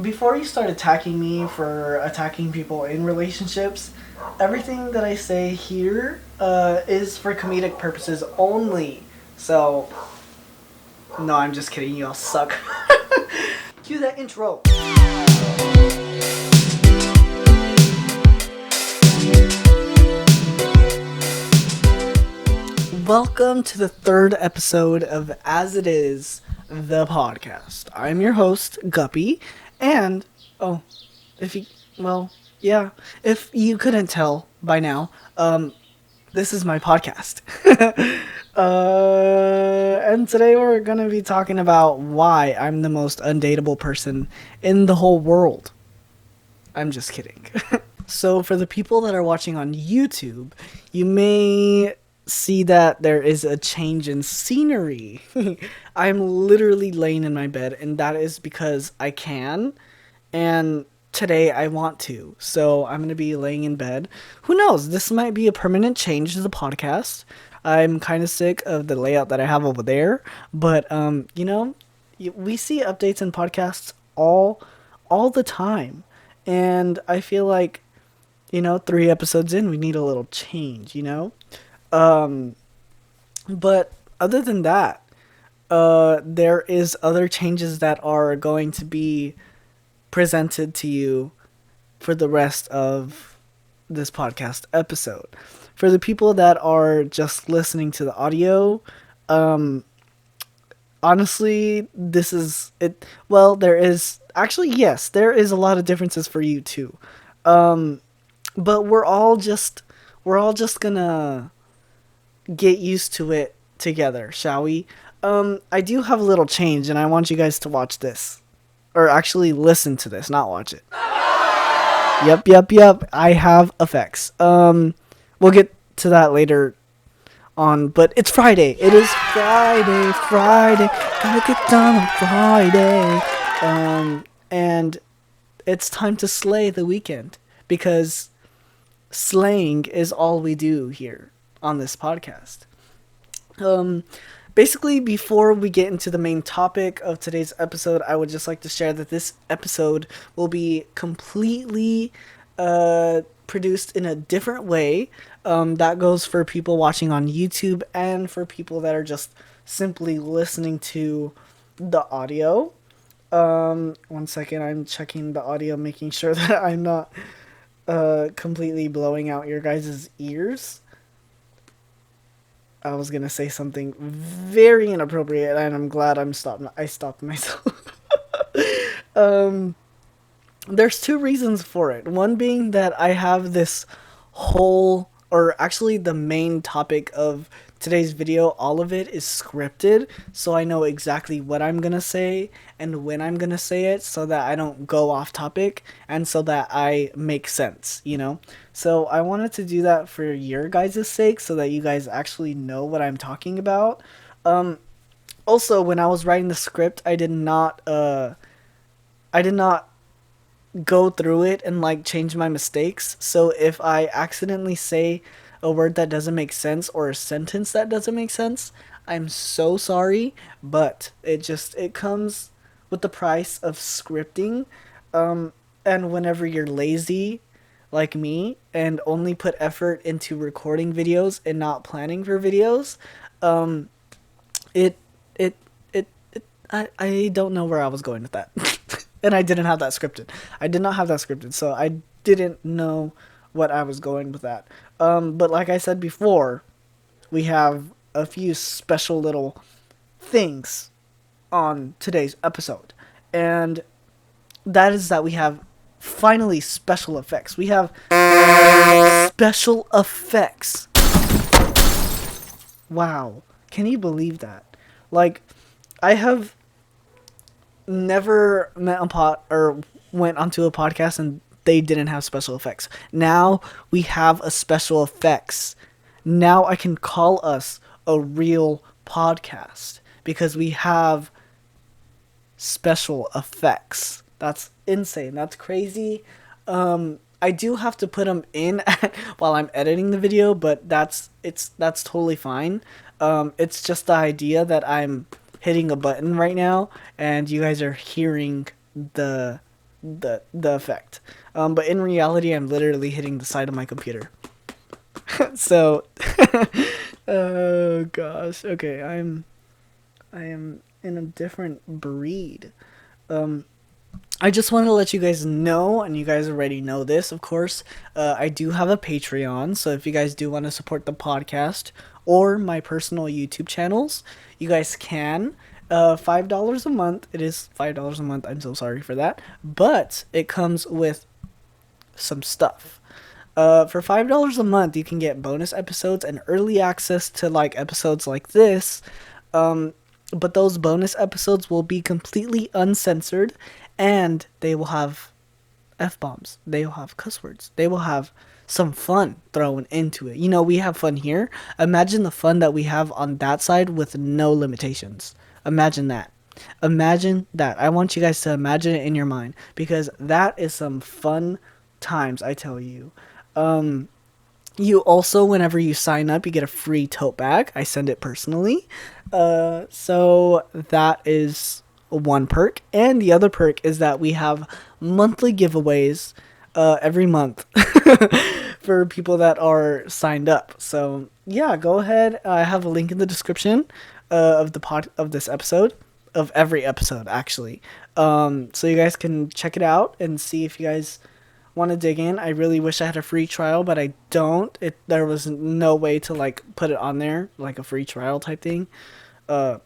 before you start attacking me for attacking people in relationships, everything that I say here is for comedic purposes only. So, no, I'm just kidding. You all suck. Cue that intro. Welcome to the third episode of As It Is, the podcast. I'm your host, Guppy, and, if you, if you couldn't tell by now, this is my podcast. And today we're gonna be talking about why I'm the most undateable person in the whole world. I'm just kidding. So for the people that are watching on YouTube, you may see that there is a change in scenery. I'm literally laying in my bed, and that is because I can, and today I want to. So I'm going to be laying in bed. Who knows? This might be a permanent change to the podcast. I'm kind of sick of the layout that I have over there, but we see updates in podcasts all the time. And I feel like 3 episodes in, we need a little change, But other than that, there is other changes that are going to be presented to you for the rest of this podcast episode. For the people that are just listening to the audio, honestly, this is it. Well, there is actually, yes, there is a lot of differences for you too. But we're all just gonna get used to it together, shall we? I do have a little change, and I want you guys to watch this. Or actually listen to this, not watch it. Yep. I have effects. We'll get to that later on, but it's Friday. It is Friday. Gotta get done on Friday. And it's time to slay the weekend, because slaying is all we do here on this podcast. Basically, before we get into the main topic of today's episode, I would just like to share that this episode will be completely produced in a different way. That goes for people watching on YouTube and for people that are just simply listening to the audio. 1 second, I'm checking the audio, making sure that I'm not completely blowing out your guys' ears. I was gonna say something very inappropriate, and I'm glad I stopped myself. There's 2 reasons for it. One being that I have this whole, or actually the main topic of today's video, all of it is scripted, so I know exactly what I'm gonna say and when I'm gonna say it, so that I don't go off topic and so that I make sense, So I wanted to do that for your guys' sake, so that you guys actually know what I'm talking about. Also, when I was writing the script, I did not go through it and change my mistakes. So if I accidentally say a word that doesn't make sense or a sentence that doesn't make sense, I'm so sorry, but it comes with the price of scripting. And whenever you're lazy like me and only put effort into recording videos and not planning for videos, it it it, it I don't know where I was going with that. And I didn't have that scripted. I did not have that scripted, so I didn't know what I was going with that. But like I said before, we have a few special little things on today's episode. And that is that we have finally special effects. We have special effects. Wow. Can you believe that? I have never went onto a podcast and they didn't have special effects. Now we have a special effects. Now I can call us a real podcast because we have special effects. That's insane. That's crazy. I do have to put them in while I'm editing the video, but that's totally fine. It's just the idea that I'm hitting a button right now and you guys are hearing the the effect. But in reality, I'm literally hitting the side of my computer. So, oh gosh. Okay, I am in a different breed. Um, I just want to let you guys know, and you guys already know this, of course. I do have a Patreon, so if you guys do want to support the podcast or my personal YouTube channels, you guys can. $5 a month. It is $5 a month. I'm so sorry for that, but it comes with some stuff. For $5 a month, you can get bonus episodes and early access to like episodes like this. But those bonus episodes will be completely uncensored, and they will have f bombs. They will have cuss words. They will have some fun thrown into it. You know, we have fun here. Imagine the fun that we have on that side with no limitations. Imagine that. Imagine that. I want you guys to imagine it in your mind, because that is some fun times, I tell you. You also, whenever you sign up, you get a free tote bag. I send it personally. So that is one perk. And the other perk is that we have monthly giveaways every month for people that are signed up. So yeah, go ahead. I have a link in the description of the of this episode, of every episode actually. So you guys can check it out and see if you guys want to dig in. I really wish I had a free trial, but I don't. There was no way to like put it on there like a free trial type thing. But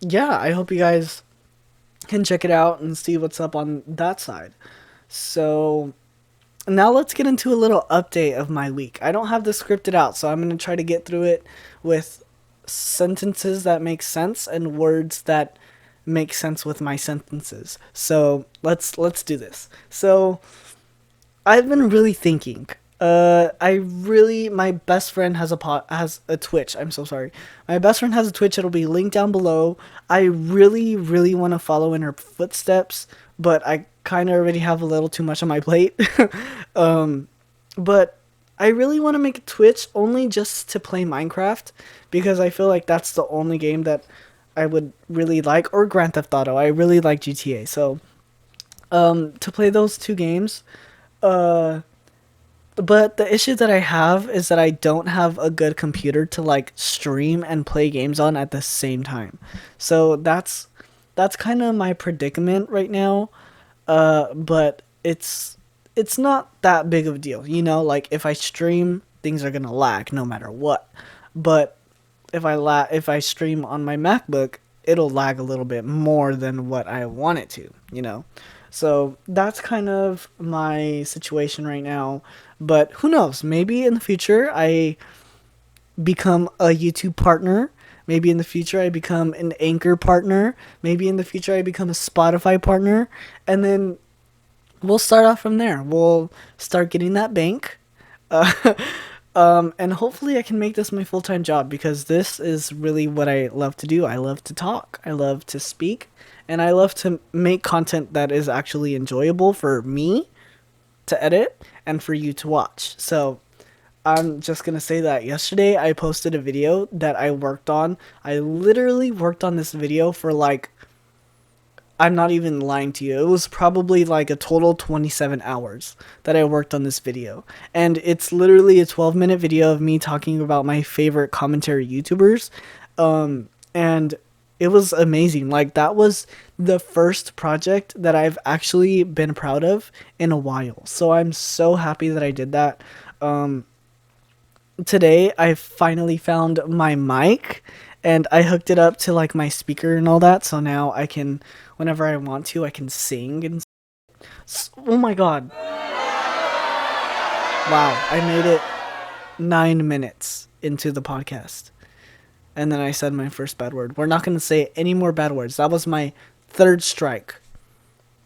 yeah, I hope you guys can check it out and see what's up on that side. So now let's get into a little update of my week. I don't have this scripted out, so I'm going to try to get through it with sentences that make sense and words that make sense with my sentences. So let's do this. So I've been really thinking. My best friend has a Twitch. I'm so sorry. My best friend has a Twitch. It'll be linked down below. I really, really want to follow in her footsteps, but I kind of already have a little too much on my plate. But I really want to make a Twitch only just to play Minecraft, because I feel like that's the only game that I would really like, or Grand Theft Auto. I really like GTA. So, to play those two games, but the issue that I have is that I don't have a good computer to like stream and play games on at the same time. So that's kind of my predicament right now. But it's not that big of a deal, you know. Like if I stream, things are gonna lag no matter what. But if I stream on my MacBook, it'll lag a little bit more than what I want it to, you know. So that's kind of my situation right now. But who knows? Maybe in the future I become a YouTube partner. Maybe in the future I become an Anchor partner. Maybe in the future I become a Spotify partner. And then we'll start off from there. We'll start getting that bank. And hopefully I can make this my full-time job, because this is really what I love to do. I love to talk. I love to speak. And I love to make content that is actually enjoyable for me to edit and for you to watch. So I'm just going to say that yesterday I posted a video that I worked on. I literally worked on this video for like, I'm not even lying to you, it was probably like a total 27 hours that I worked on this video. And it's literally a 12-minute video of me talking about my favorite commentary YouTubers. And it was amazing. Like, that was the first project that I've actually been proud of in a while. So I'm so happy that I did that. Today I finally found my mic, and I hooked it up to like my speaker and all that, so now I can, whenever I want to, I can sing. And oh my god, wow, I made it 9 minutes into the podcast, and then I said my first bad word. We're not going to say any more bad words. That was my third strike.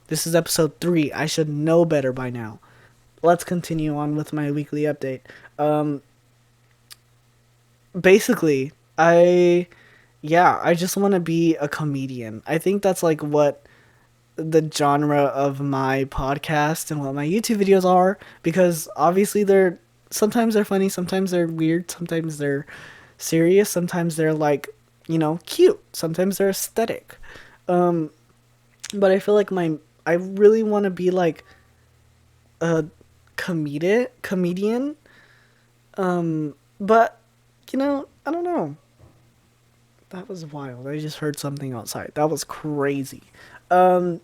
This is episode 3. I should know better by now. Let's continue on with my weekly update. Basically, I just want to be a comedian. I think that's like what the genre of my podcast and what my YouTube videos are, because obviously sometimes they're funny, sometimes they're weird, sometimes they're serious, sometimes they're like, you know, cute, sometimes they're aesthetic. but I feel like I really want to be like a comedian. But I don't know. That was wild. I just heard something outside. That was crazy. Um,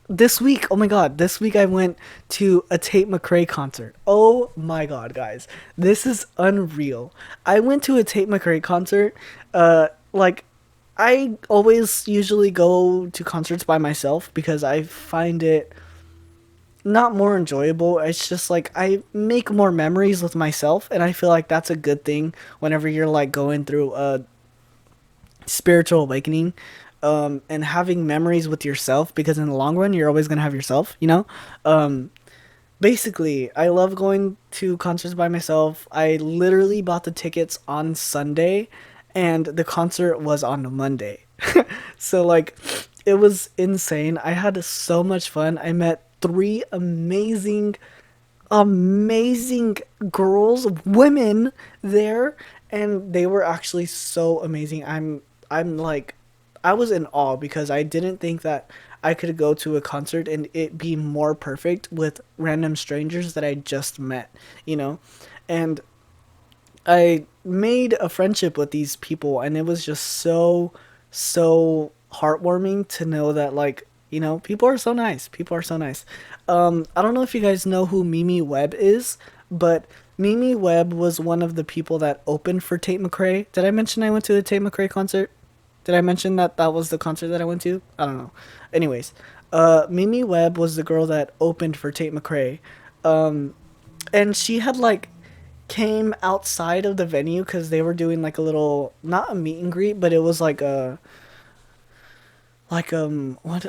this week, oh my god, this week I went to a Tate McRae concert. Oh my god, guys, this is unreal. I went to a Tate McRae concert. Like, I always usually go to concerts by myself because I find it not more enjoyable. It's just like I make more memories with myself, and I feel like that's a good thing whenever you're like going through a spiritual awakening, and having memories with yourself, because in the long run you're always going to have yourself, basically I love going to concerts by myself. I literally bought the tickets on Sunday and the concert was on Monday. So like it was insane. I had so much fun. I met three amazing girls, women there, and they were actually so amazing. I'm like, I was in awe because I didn't think that I could go to a concert and it be more perfect with random strangers that I just met, you know? And I made a friendship with these people, and it was just so heartwarming to know that, like, people are so nice. People are so nice. I don't know if you guys know who Mimi Webb is, but Mimi Webb was one of the people that opened for Tate McRae. Did I mention I went to the Tate McRae concert? Did I mention that that was the concert that I went to? I don't know. Anyways, Mimi Webb was the girl that opened for Tate McRae. And she had like came outside of the venue because they were doing like a little, not a meet and greet, but it was like a what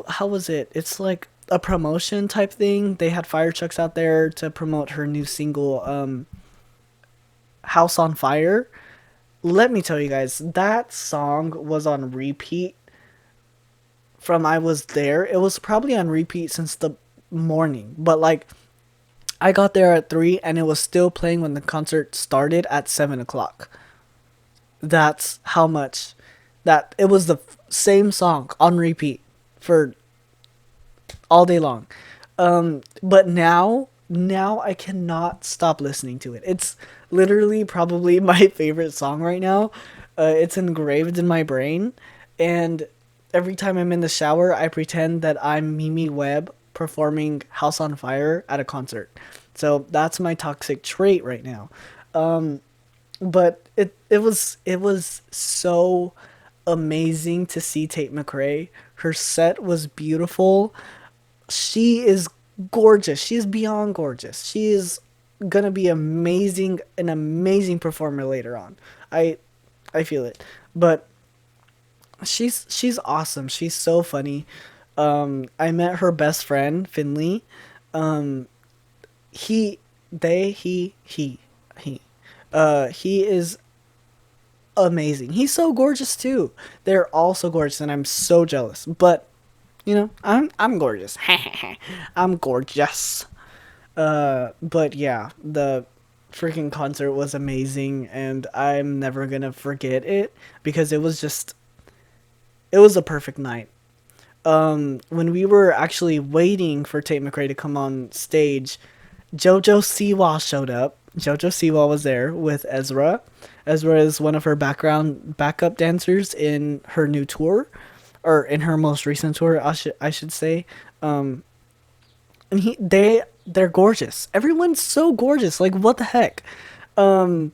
how was it? It's like a promotion type thing. They had fire trucks out there to promote her new single, House on Fire. Let me tell you guys, that song was on repeat from I was there. It was probably on repeat since the morning, but like I got there at 3 and it was still playing when the concert started at 7 o'clock. That's how much that it was the same song on repeat for all day long. But now I cannot stop listening to it. It's literally probably my favorite song right now. It's engraved in my brain, and every time I'm in the shower, I pretend that I'm Mimi Webb performing House on Fire at a concert. So that's my toxic trait right now. But it was so amazing to see Tate McRae. Her set was beautiful. She is gorgeous. She is beyond gorgeous. She is gonna be amazing, an amazing performer later on. I I feel it. But she's awesome. She's so funny. I met her best friend, Finley. Um he they he he is amazing. He's so gorgeous too. They're all so gorgeous and I'm so jealous. But I'm gorgeous. I'm gorgeous. But yeah, the freaking concert was amazing and I'm never gonna forget it because it was a perfect night. When we were actually waiting for Tate McRae to come on stage, Jojo Siwa showed up. Jojo Siwa was there with Ezra. Ezra is one of her background backup dancers in her new tour, or in her most recent tour, I should say. And they're gorgeous. Everyone's so gorgeous. Like, what the heck? Um,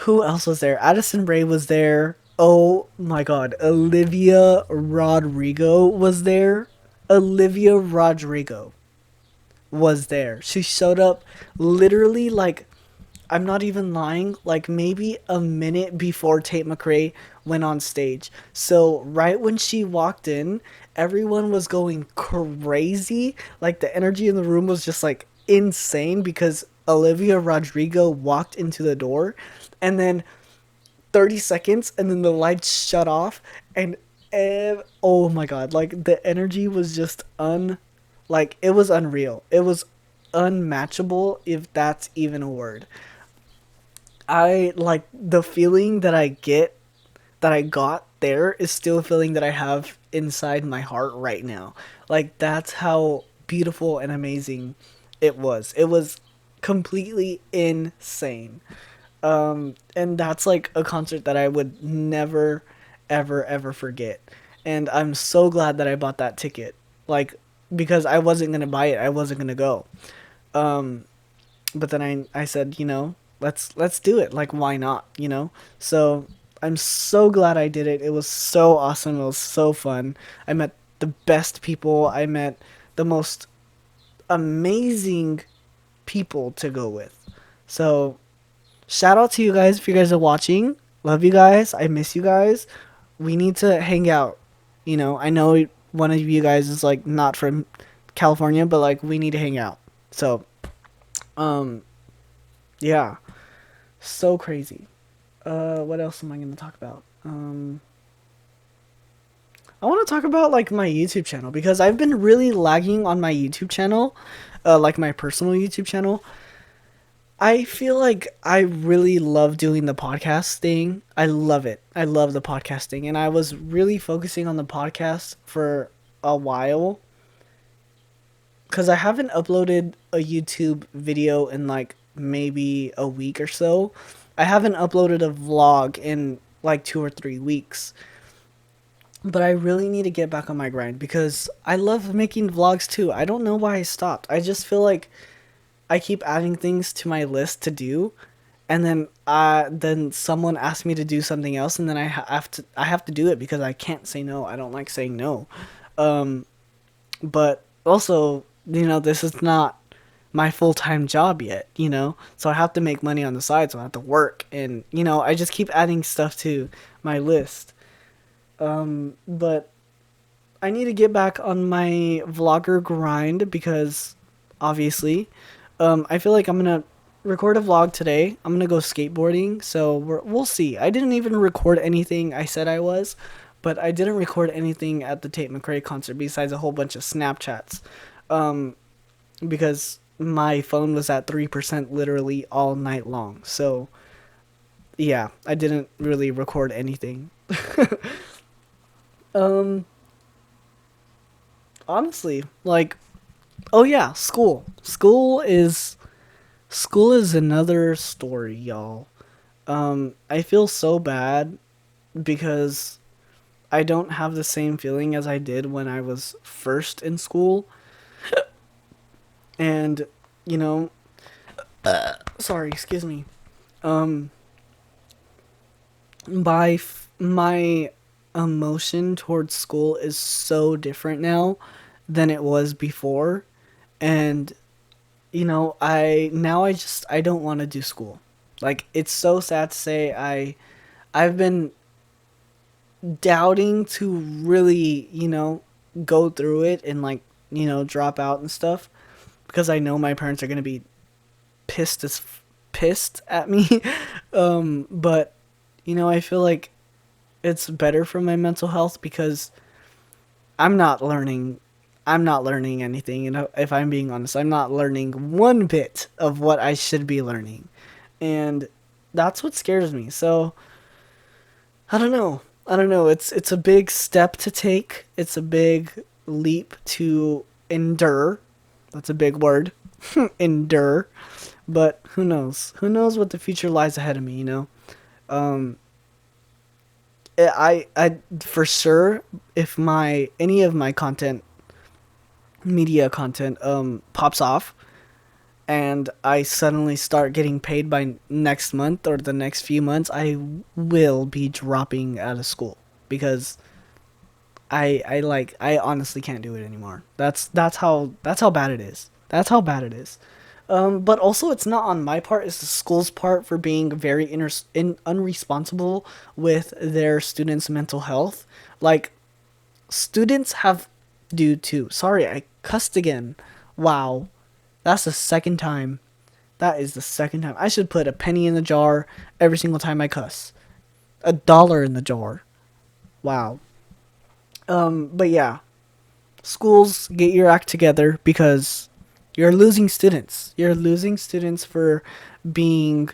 who else was there? Addison Rae was there. Oh my God, Olivia Rodrigo was there. Olivia Rodrigo was there. She showed up literally, like, I'm not even lying, like maybe a minute before Tate McRae went on stage. So right when she walked in, everyone was going crazy. Like the energy in the room was just like insane because Olivia Rodrigo walked into the door, and then 30 seconds and then the lights shut off, and oh my god, like the energy was just like it was unreal. It was unmatchable, if that's even a word. I like the feeling that I get that I got there is still a feeling that I have inside my heart right now. Like, that's how beautiful and amazing it was. It was completely insane. And that's like a concert that I would never, ever, ever forget. And I'm so glad that I bought that ticket. Like, because I wasn't gonna buy it, I wasn't gonna go. But then I said, let's do it. Like, why not? So I'm so glad I did it. It was so awesome. It was so fun. I met the best people. I met the most amazing people to go with. So shout out to you guys if you guys are watching. Love you guys. I miss you guys. We need to hang out. I know one of you guys is like not from California, but like we need to hang out. So, um, yeah, so crazy. What else am I gonna talk about? I want to talk about like my YouTube channel because I've been really lagging on my YouTube channel, like my personal YouTube channel. I feel like I really love doing the podcast thing. I love it. I love the podcasting, and I was really focusing on the podcast for a while because I haven't uploaded a YouTube video in like maybe a week or so. I haven't uploaded a vlog in like 2 or 3 weeks. But I really need to get back on my grind because I love making vlogs too. I don't know why I stopped. I just feel like I keep adding things to my list to do, and then someone asks me to do something else, and then I have to do it because I can't say no. I don't like saying no. Um, but also, this is not my full-time job yet, so I have to make money on the side, so I have to work, and I just keep adding stuff to my list. But I need to get back on my vlogger grind because obviously, I feel like I'm gonna record a vlog today. I'm gonna go skateboarding, so we'll see. I didn't even record anything I said I was, but I didn't record anything at the Tate Mcrae concert besides a whole bunch of Snapchats, because my phone was at 3% literally all night long. So yeah, I didn't really record anything. Um, Honestly, like, oh yeah, school. School is another story, y'all. I feel so bad because I don't have the same feeling as I did when I was first in school. And, you know, sorry, excuse me. Um, my emotion towards school is so different now than it was before. And, I don't want to do school. Like, it's so sad to say I've been doubting to really, go through it and like, drop out and stuff because I know my parents are going to be pissed as pissed at me. But I feel like it's better for my mental health because I'm not learning I'm not learning anything, if I'm being honest. I'm not learning one bit of what I should be learning. And that's what scares me. So, I don't know. I don't know. It's a big step to take. It's a big leap to endure. That's a big word. Endure. But who knows? Who knows what the future lies ahead of me? Um I for sure, if my any of my media content pops off and I suddenly start getting paid by next month or the next few months, I will be dropping out of school because I honestly can't do it anymore. That's how bad it is. That's how bad it is. But also, it's not on my part; it's the school's part for being very unresponsible with their students' mental health. Like, students have do too. Sorry, I cussed again. Wow, that's the second time. That is the second time. I should put a penny in the jar every single time I cuss. $1 in the jar. Wow. But yeah, schools, get your act together because you're losing students. You're losing students for being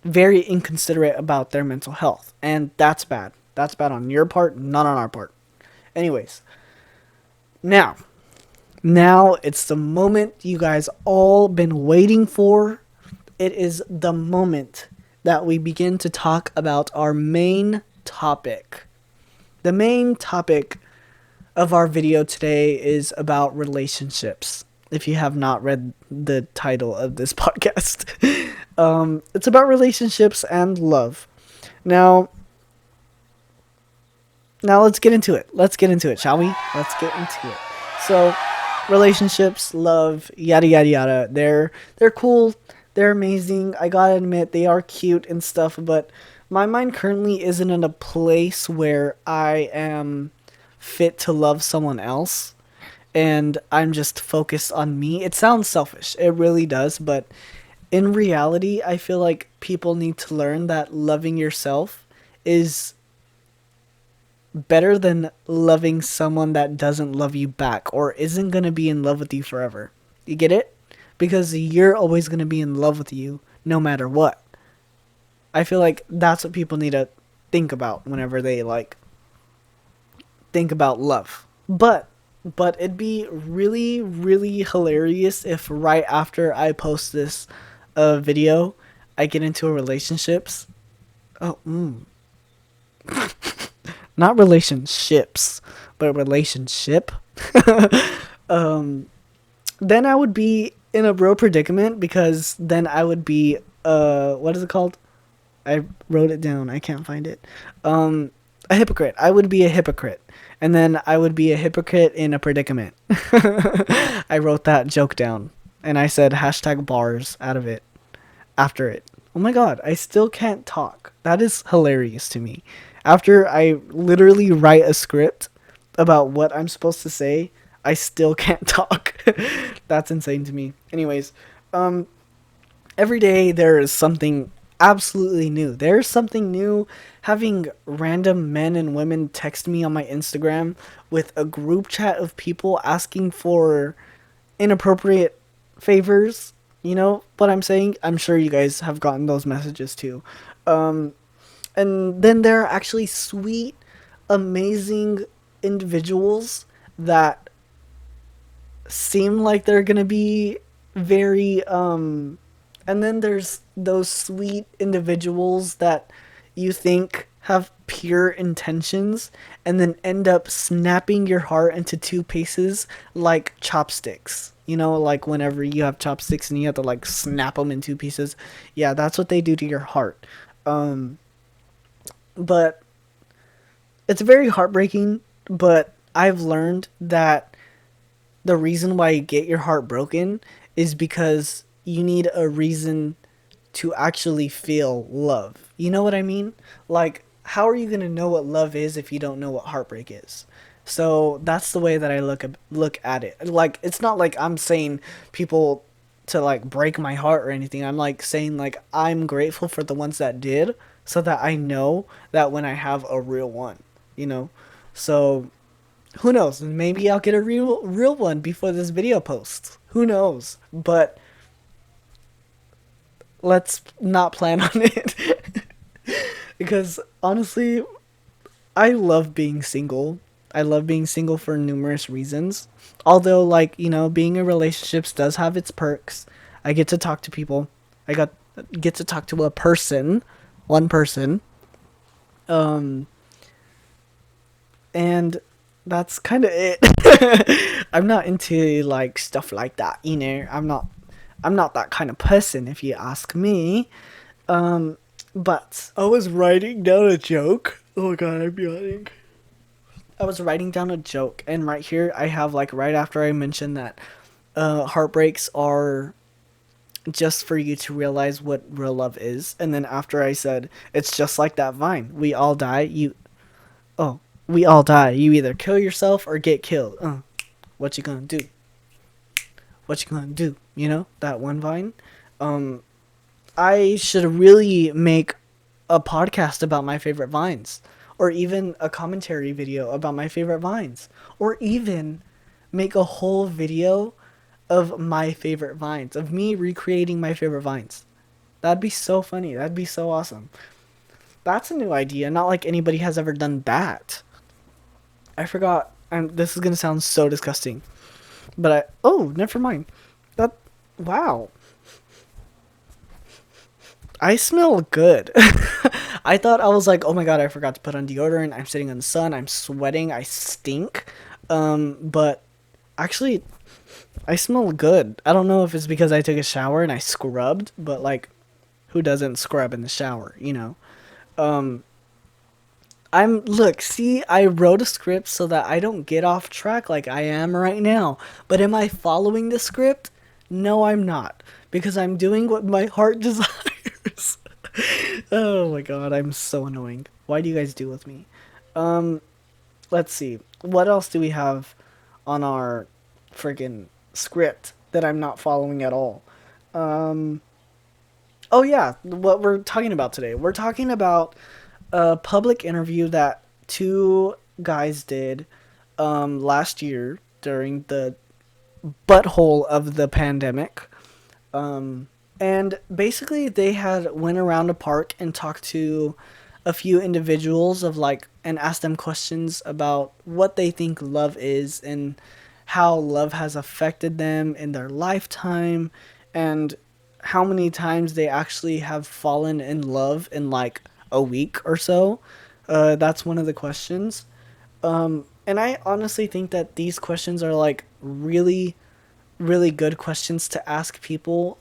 very inconsiderate about their mental health. And that's bad. That's bad on your part, not on our part. Anyways, now, now it's the moment you guys all been waiting for. It is the moment that we begin to talk about our main topic. The main topic of our video today is about relationships. If you have not read the title of this podcast, it's about relationships and love. Now, let's get into it. Let's get into it, shall we? Let's get into it. So, relationships, love, yada yada yada. They're cool. They're amazing. I gotta admit, they are cute and stuff. But my mind currently isn't in a place where I am fit to love someone else, and I'm just focused on me. It sounds selfish. It really does. But in reality, I feel like people need to learn that loving yourself is better than loving someone that doesn't love you back or isn't going to be in love with you forever. You get it? Because you're always going to be in love with you no matter what. I feel like that's what people need to think about whenever they like think about love. But it'd be really really hilarious if right after I post this video I get into a relationships. Oh, not relationships, but relationship. Then I would be in a real predicament because then I would be what is it called? I wrote it down. I can't find it. A hypocrite. I would be a hypocrite. And then I would be a hypocrite in a predicament. I wrote that joke down. And I said hashtag bars out of it. After it. Oh my god, I still can't talk. That is hilarious to me. After I literally write a script about what I'm supposed to say, I still can't talk. That's insane to me. Anyways, every day there is something absolutely new. There's something new. Having random men and women text me on my Instagram with a group chat of people asking for inappropriate favors. You know what I'm saying? I'm sure you guys have gotten those messages too. And then there are actually sweet, amazing individuals that seem like they're gonna be very and then there's those sweet individuals that you think have pure intentions and then end up snapping your heart into two pieces like chopsticks. You know, like whenever you have chopsticks and you have to like snap them in two pieces. Yeah, that's what they do to your heart. But it's very heartbreaking, but I've learned that the reason why you get your heart broken is because you need a reason to actually feel love. You know what I mean? Like, how are you going to know what love is if you don't know what heartbreak is? So that's the way that I look at it. Like, it's not like I'm saying people to like break my heart or anything. I'm like saying like I'm grateful for the ones that did, so that I know that when I have a real one, you know. So who knows? Maybe I'll get a real one before this video posts. Who knows? But let's not plan on it. Because honestly, I love being single. I love being single for numerous reasons. Although, like, you know, being in relationships does have its perks. I get to talk to people. Get to talk to a person, one person. And that's kind of it. I'm not into like stuff like that, you know. I'm not that kind of person, if you ask me. But I was writing down a joke. Oh my god, I'm yawning. I was writing down a joke, and right here I have like right after I mentioned that heartbreaks are just for you to realize what real love is, and then after I said it's just like that vine. We all die. We all die. You either kill yourself or get killed. What you gonna do? What you gonna do? You know, that one vine. I should really make a podcast about my favorite vines, or even a commentary video about my favorite vines, or even make a whole video of my favorite vines, of me recreating my favorite vines. That'd be so funny. That'd be so awesome. That's a new idea. Not like anybody has ever done that. I forgot. And this is gonna sound so disgusting, but oh, never mind. That wow. I smell good. I thought I was like, oh my god, I forgot to put on deodorant. I'm sitting in the sun. I'm sweating. I stink. But actually, I smell good. I don't know if it's because I took a shower and I scrubbed, but like, who doesn't scrub in the shower? You know. Um, look, see, I wrote a script so that I don't get off track like I am right now. But am I following the script? No, I'm not. Because I'm doing what my heart desires. Oh my god, I'm so annoying. Why do you guys do with me? Um, let's see. What else do we have on our friggin' script that I'm not following at all? Um, oh yeah, what we're talking about today. We're talking about a public interview that two guys did last year during the butthole of the pandemic. And basically they had went around a park and talked to a few individuals of like and asked them questions about what they think love is and how love has affected them in their lifetime and how many times they actually have fallen in love in like a week or so. That's one of the questions. And I honestly think that these questions are like really, really good questions to ask people.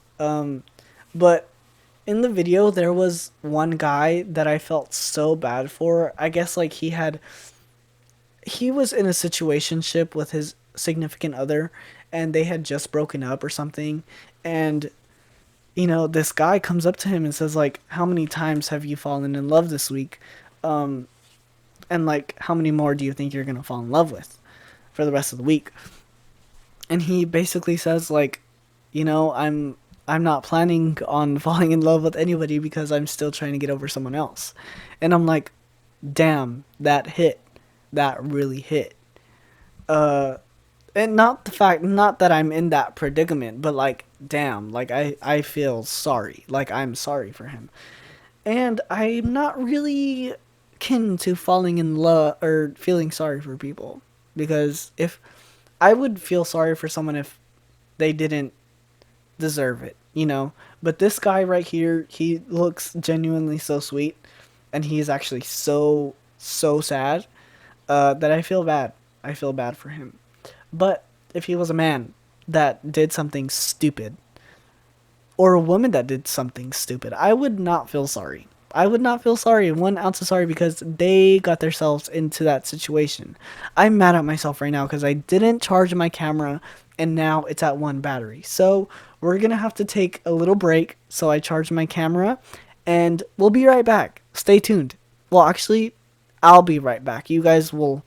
But in the video, there was one guy that I felt so bad for. I guess like he was in a situationship with his significant other, and they had just broken up or something. And this guy comes up to him and says like, "How many times have you fallen in love this week? Um, and like, how many more do you think you're gonna fall in love with for the rest of the week?" And he basically says like, I'm not planning on falling in love with anybody because I'm still trying to get over someone else. And I'm like, damn, that hit. That really hit. Uh and not that I'm in that predicament, but like damn, like I feel sorry. Like I'm sorry for him. And I'm not really kin to falling in love or feeling sorry for people because if I would feel sorry for someone if they didn't deserve it, you know? But this guy right here, he looks genuinely so sweet and he is actually so sad that I feel bad. I feel bad for him. But if he was a man that did something stupid or a woman that did something stupid, I would not feel sorry. I would not feel sorry, 1 ounce of sorry, because they got themselves into that situation. I'm mad at myself right now because I didn't charge my camera and now it's at one battery. So we're going to have to take a little break so I charge my camera and we'll be right back. Stay tuned. Well, actually, I'll be right back. You guys will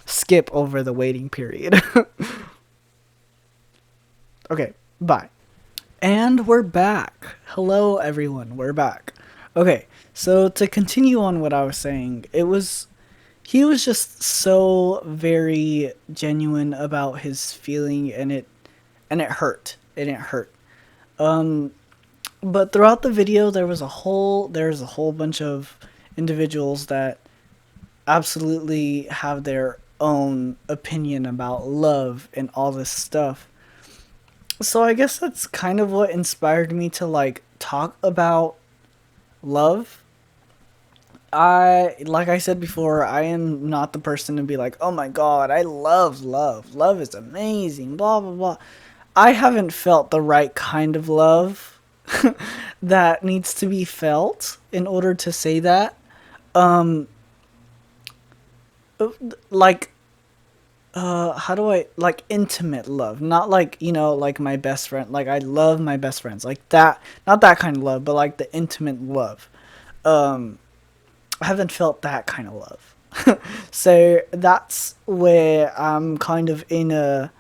skip over the waiting period. Okay, bye. And we're back. Hello, everyone. We're back. Okay, so to continue on what I was saying, he was just so very genuine about his feeling, and it hurt, and it hurt. Um, but throughout the video, there's a whole bunch of individuals that absolutely have their own opinion about love and all this stuff. So I guess that's kind of what inspired me to like talk about love. Like I said before, I am not the person to be like, "Oh my god, I love love. Love is amazing." Blah blah blah. I haven't felt the right kind of love that needs to be felt in order to say that. Um like how do I like intimate love, not like like my best friend, like I love my best friends like that, not that kind of love, but like the intimate love. um I haven't felt that kind of love. So that's where I'm kind of in a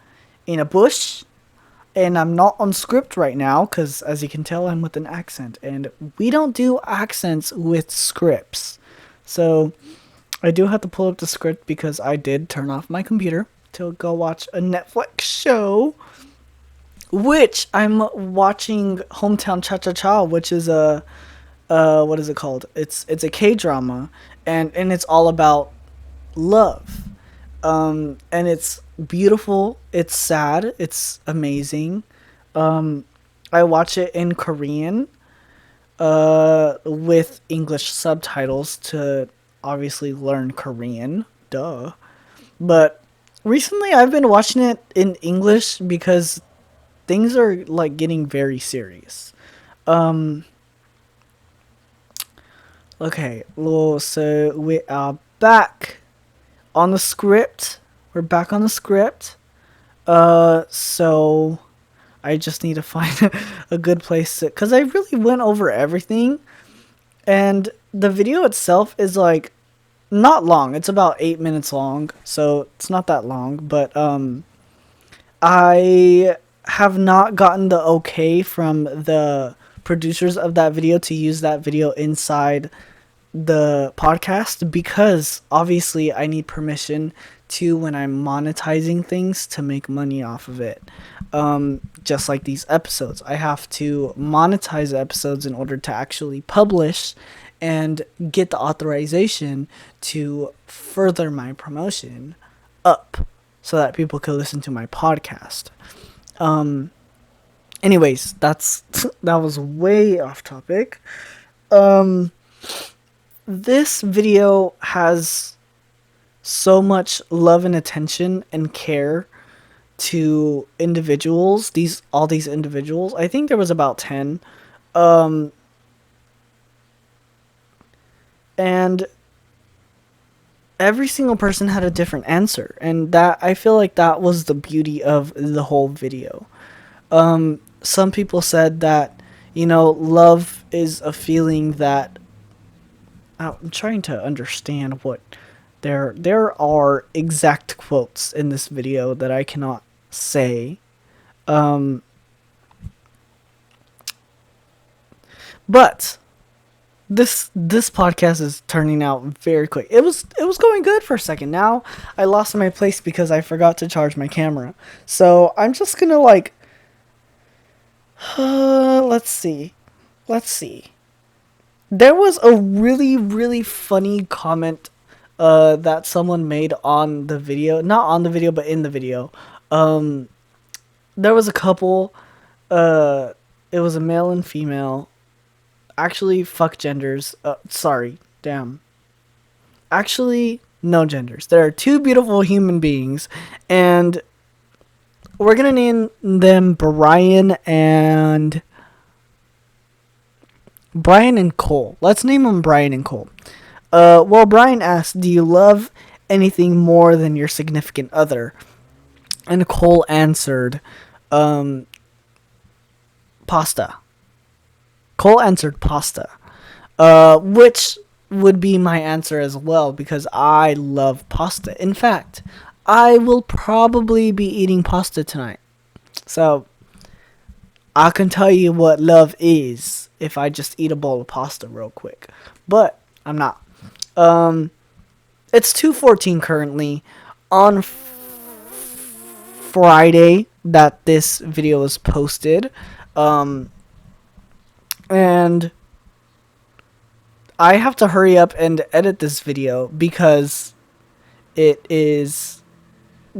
bush, and I'm not on script right now because as you can tell I'm with an accent and we don't do accents with scripts. So I do have to pull up the script because I did turn off my computer to go watch a Netflix show. which I'm watching Hometown Cha Cha Cha, which is a what is it called? It's a K drama, and it's all about love. And it's beautiful. It's sad. It's amazing. I watch it in Korean, with English subtitles to obviously learn Korean. Duh. But recently I've been watching it in English because things are like getting very serious. Um, okay, well, so we are back on the script. We're back on the script. So I just need to find a good place to, cause I really went over everything, and the video itself is like not long. It's about 8 minutes long, so it's not that long. But I have not gotten the okay from the producers of that video to use that video inside the podcast, because obviously I need permission to, when I'm monetizing things, to make money off of it. Just like these episodes, I have to monetize the episodes in order to actually publish and get the authorization to further my promotion up so that people could listen to my podcast. Anyways, that's that was way off topic. This video has so much love and attention and care to individuals. All these individuals. I think there was about 10. And every single person had a different answer, and that, I feel like that was the beauty of the whole video. Some people said that, love is a feeling that, I'm trying to understand what there are exact quotes in this video that I cannot say. But this podcast is turning out very quick. It was going good for a second. Now I lost my place because I forgot to charge my camera. So I'm just gonna let's see. There was a really, really funny comment that someone made on the video. Not on the video, but in the video. There was a couple. It was a male and female. Actually, fuck genders. Sorry. Damn. Actually, no genders. There are two beautiful human beings, and we're gonna name them Brian and Cole. Let's name them Brian and Cole. Well, Brian asked, "Do you love anything more than your significant other?" And Cole answered, "Pasta." Cole answered pasta, which would be my answer as well, because I love pasta. In fact, I will probably be eating pasta tonight. So I can tell you what love is if I just eat a bowl of pasta real quick. But I'm not. It's 2:14 currently on Friday that this video is posted. And I have to hurry up and edit this video because it's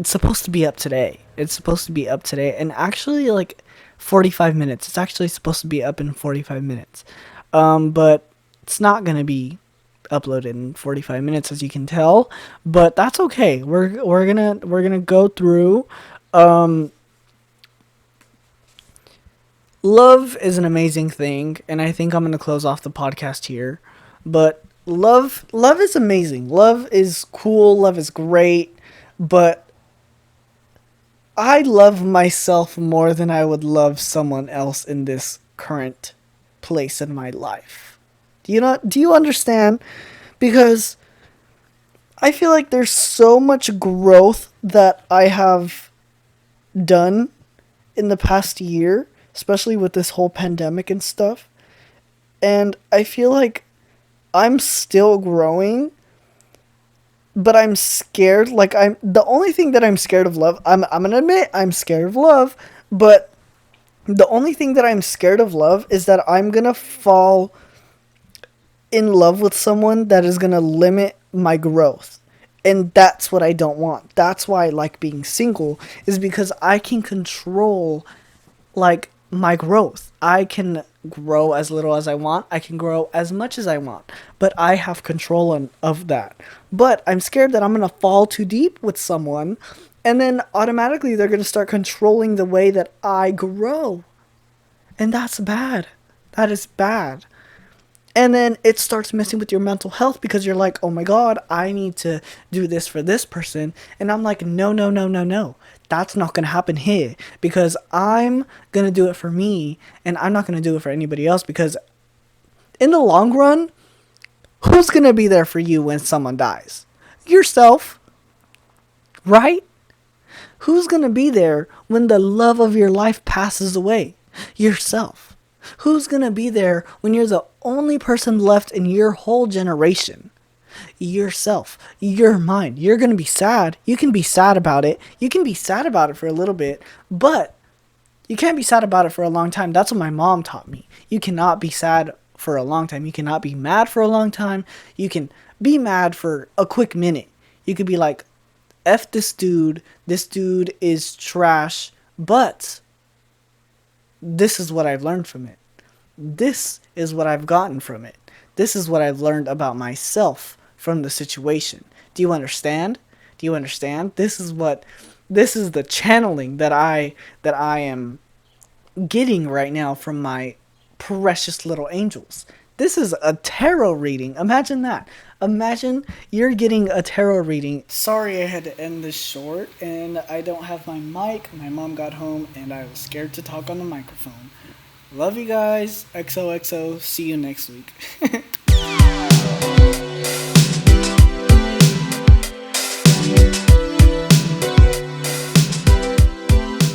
supposed to be up today. And actually, like, 45 minutes. It's actually supposed to be up in 45 minutes. But it's not going to be uploaded in 45 minutes, as you can tell, but that's okay. We're going to go through. Love is an amazing thing, and I think I'm going to close off the podcast here. But love is amazing. Love is cool. Love is great. But I love myself more than I would love someone else in this current place in my life. Do you understand? Because I feel like there's so much growth that I have done in the past year, especially with this whole pandemic and stuff. And I feel like I'm still growing, but I'm scared. Like, I'm the only thing that I'm scared of love. I'm gonna admit I'm scared of love, but The only thing that I'm scared of love is that I'm gonna fall in love with someone that is gonna limit my growth. And that's what I don't want. That's why I like being single, is because I can control like my growth. I can grow as little as I want. I can grow as much as I want. But I have control of that. But I'm scared that I'm going to fall too deep with someone and then automatically they're going to start controlling the way that I grow. And that's bad. That is bad. And then it starts messing with your mental health because you're like, oh my God, I need to do this for this person. And I'm like, no, no, no, no, no. That's not going to happen here because I'm going to do it for me and I'm not going to do it for anybody else because in the long run, who's going to be there for you when someone dies? Yourself, right? Who's going to be there when the love of your life passes away? Yourself. Who's going to be there when you're the only person left in your whole generation? Yourself. Your mind. You're going to be sad. You can be sad about it. You can be sad about it for a little bit, but you can't be sad about it for a long time. That's what my mom taught me. You cannot be sad for a long time. You cannot be mad for a long time. You can be mad for a quick minute. You could be like, F this dude. This dude is trash, but this is what I've learned from it. This is what I've gotten from it. This is what I've learned about myself from the situation. Do you understand? Do you understand? This is the channeling that I am getting right now from my precious little angels. This is a tarot reading. Imagine that. Imagine you're getting a tarot reading. Sorry I had to end this short and I don't have my mic. My mom got home and I was scared to talk on the microphone. Love you guys. XOXO. See you next week.